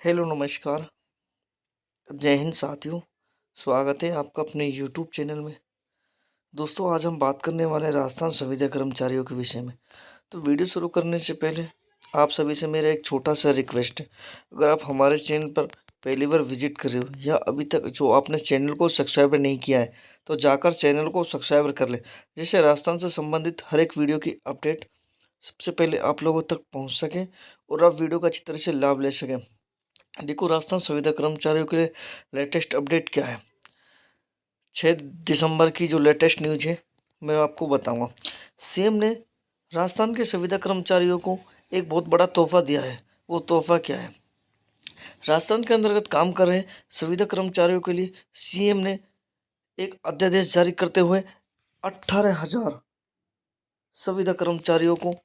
Hello नमस्कार। जय हिंद साथियों। स्वागत है आपका अपने यूट्यूब चैनल में। दोस्तों आज हम बात करने वाले हैं राजस्थान संविदा कर्मचारियों के विषय में। तो वीडियो शुरू करने से पहले आप सभी से मेरा एक छोटा सा रिक्वेस्ट है। अगर आप हमारे चैनल पर पहली बार विजिट कर रहे हो या अभी तक जो आपने चैनल को सब्सक्राइब नहीं किया है तो जाकर चैनल को सब्सक्राइब कर लें, जिससे राजस्थान से संबंधित हर एक वीडियो की अपडेट सबसे पहले आप लोगों तक पहुँच सके और आप वीडियो का अच्छी तरह से लाभ ले सकें। देखो, राजस्थान संविदा कर्मचारियों के लिए लेटेस्ट अपडेट क्या है। 6 दिसंबर की जो लेटेस्ट न्यूज है मैं आपको बताऊंगा। सीएम ने राजस्थान के संविदा कर्मचारियों को एक बहुत बड़ा तोहफा दिया है। वो तोहफा क्या है? राजस्थान के अंतर्गत काम कर रहे संविदा कर्मचारियों के लिए सीएम ने एक अध्यादेश जारी करते हुए 18,000 संविदा कर्मचारियों को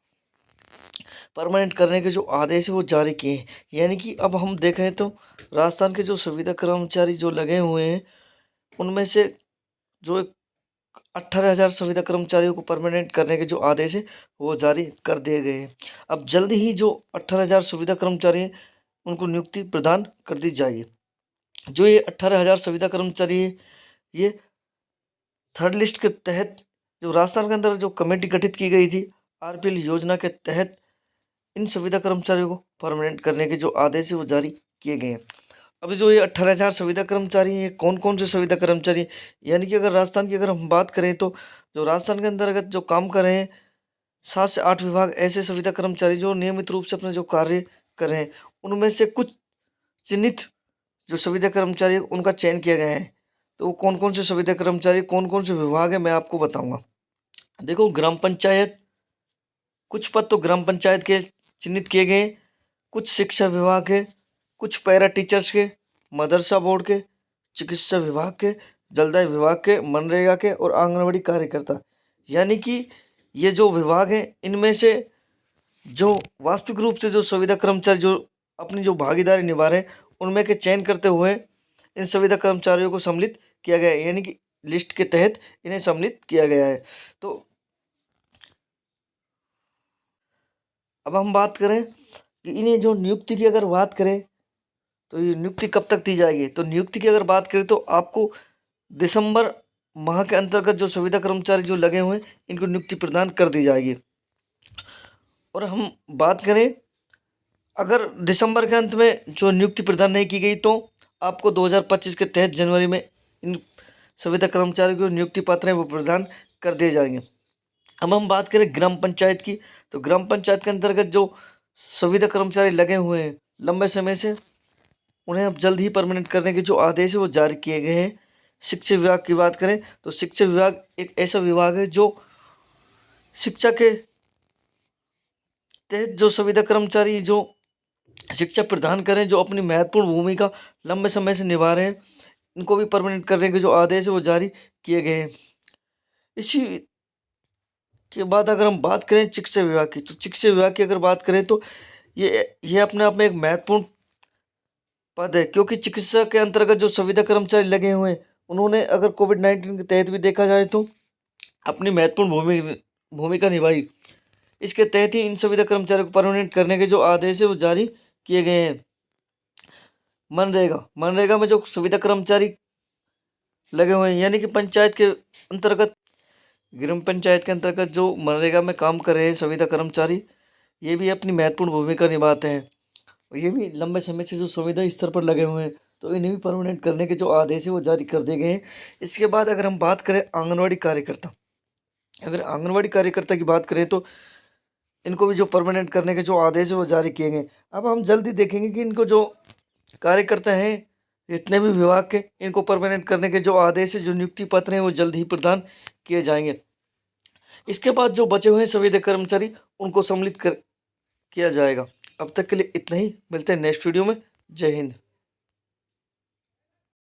परमानेंट करने के जो आदेश है वो जारी किए हैं। यानी कि अब हम देखें तो राजस्थान के जो संविदा कर्मचारी जो लगे हुए हैं उनमें से जो 18,000 संविदा कर्मचारियों को परमानेंट करने के जो आदेश है वो जारी कर दिए गए हैं। अब जल्द ही जो 18,000 संविदा कर्मचारी हैं उनको नियुक्ति प्रदान कर दी जाएगी। जो ये 18,000 संविदा कर्मचारी है ये थर्ड लिस्ट के तहत जो राजस्थान के अंदर जो कमेटी गठित की गई थी आरपीएल योजना के तहत इन संविदा कर्मचारियों को परमानेंट करने के जो आदेश है वो जारी किए गए हैं। अभी जो ये 18,000 संविदा कर्मचारी हैं, ये कौन कौन से संविदा कर्मचारी, यानी कि अगर राजस्थान की अगर हम बात करें तो जो राजस्थान के अंतर्गत जो काम कर रहे हैं 7 से 8 विभाग ऐसे संविदा कर्मचारी जो नियमित रूप से अपना जो कार्य कर रहे हैं, उनमें से कुछ चिन्हित जो संविदा कर्मचारी हैं, उनका चयन किया गया है। तो वो कौन कौन से संविदा कर्मचारी, कौन कौन से विभाग है, मैं आपको बताऊंगा। देखो, ग्राम पंचायत, कुछ पद तो ग्राम पंचायत के चिन्हित किए गए हैं, कुछ शिक्षा विभाग के, कुछ पैरा टीचर्स के, मदरसा बोर्ड के, चिकित्सा विभाग के, जलदाय विभाग के, मनरेगा के और आंगनवाड़ी कार्यकर्ता। यानी कि ये जो विभाग हैं इनमें से जो वास्तविक रूप से जो संविदा कर्मचारी जो अपनी जो भागीदारी निभा रहे हैं उनमें के चयन करते हुए इन संविदा कर्मचारियों को सम्मिलित किया गया है। यानी कि लिस्ट के तहत इन्हें सम्मिलित किया गया है। तो अब हम बात करें कि इन्हें जो नियुक्ति की अगर बात करें तो ये नियुक्ति कब तक दी जाएगी। तो नियुक्ति की अगर बात करें तो आपको दिसंबर माह के अंतर्गत जो संविदा कर्मचारी जो लगे हुए हैं इनको नियुक्ति प्रदान कर दी जाएगी। और हम बात करें अगर दिसंबर के अंत में जो नियुक्ति प्रदान नहीं की गई तो आपको 2025 के तहत जनवरी में इन संविदा कर्मचारियों को नियुक्ति पत्र हैं वो प्रदान कर दिए जाएंगे। अब हम बात करें ग्राम पंचायत की, तो ग्राम पंचायत के अंतर्गत जो संविदा कर्मचारी लगे हुए हैं लंबे समय से, उन्हें अब जल्द ही परमानेंट करने के जो आदेश है वो जारी किए गए हैं। शिक्षा विभाग की बात करें तो शिक्षा विभाग एक ऐसा विभाग है जो शिक्षा के तहत जो संविदा कर्मचारी जो शिक्षा प्रदान करें, जो अपनी महत्वपूर्ण भूमिका लंबे समय से निभा रहे हैं, इनको भी परमानेंट करने के जो आदेश है वो जारी किए गए हैं। इसी के बाद अगर हम बात करें शिक्षा विभाग की, तो शिक्षा विभाग की अगर बात करें तो ये अपने आप में एक महत्वपूर्ण पद है, क्योंकि चिकित्सा के अंतर्गत जो संविदा कर्मचारी लगे हुए हैं उन्होंने अगर कोविड-19 के तहत भी देखा जाए तो अपनी महत्वपूर्ण भूमिका निभाई। इसके तहत ही इन संविदा कर्मचारियों को परमानेंट करने के जो आदेश है वो जारी किए गए हैं। मनरेगा में जो संविदा कर्मचारी लगे हुए हैं, यानी कि पंचायत के अंतर्गत, ग्राम पंचायत के अंतर्गत जो मनरेगा में काम कर रहे हैं संविदा कर्मचारी, ये भी अपनी महत्वपूर्ण भूमिका निभाते हैं। और ये भी लंबे समय से जो संविदा स्तर पर लगे हुए हैं, तो इन्हें भी परमानेंट करने के जो आदेश है वो जारी कर दिए गए हैं। इसके बाद अगर हम बात करें आंगनवाड़ी कार्यकर्ता, अगर आंगनवाड़ी कार्यकर्ता की बात करें तो इनको भी जो परमानेंट करने के जो आदेश है वो जारी किए गए। अब हम जल्दी देखेंगे कि इनको जो कार्यकर्ता हैं जितने भी विभाग के, इनको परमानेंट करने के जो आदेश है, जो नियुक्ति पत्र हैं वो जल्द ही प्रदान किए जाएंगे। इसके बाद जो बचे हुए संविदा कर्मचारी उनको सम्मिलित कर किया जाएगा। अब तक के लिए इतना ही, मिलते हैं नेक्स्ट वीडियो में। जय हिंद।